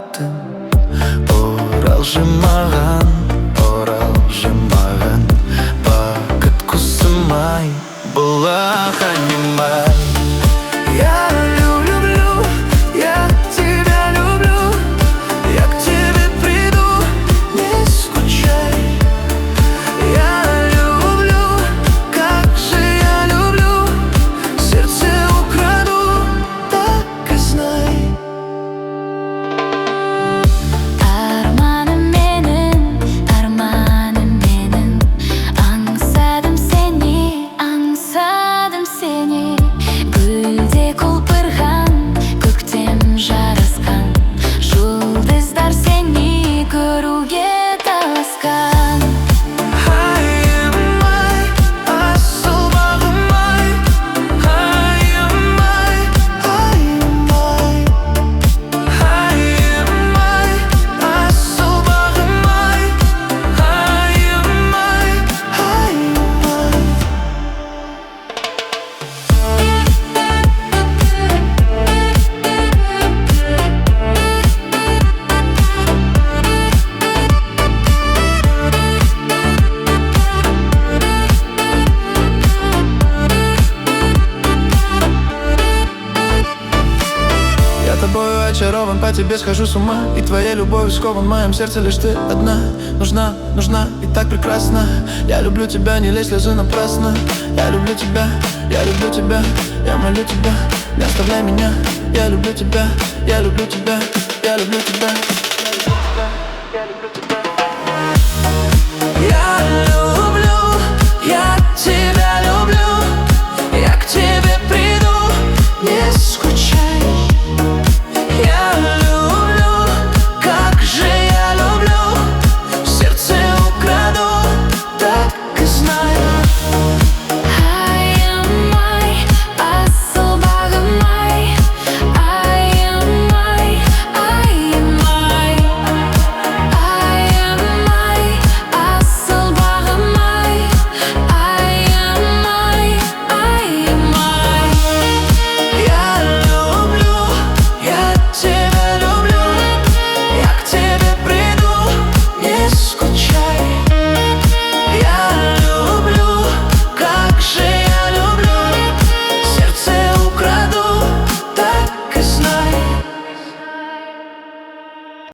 қымбатым. Оралшы маған, оралшы маған, бақыт құсым-ай, бұлақ айнымай. Я люблю, я тебя люблю, я к тебе приду, не скучай. Я люблю, как же я люблю, сердце украду, так и знай. Арманым менің, аңсадым сені, гүлде құлпырған, көктем жарасқан, жұлдыздар сені көруге таласқан. Айым-ай, асыл бағым-ай, айым-ай, айым-ай. Айым-ай, асыл бағым-ай, айым-ай, айым-ай. Я тобою очарован, по тебе схожу с ума, и твоей любовью скован, в моем сердце лишь ты одна. Нужна, нужна и так прекрасна. Я люблю тебя, не лей слезы напрасно. Я люблю тебя, я люблю тебя, я молю тебя, не оставляй меня. Я люблю тебя, я люблю тебя, я люблю тебя.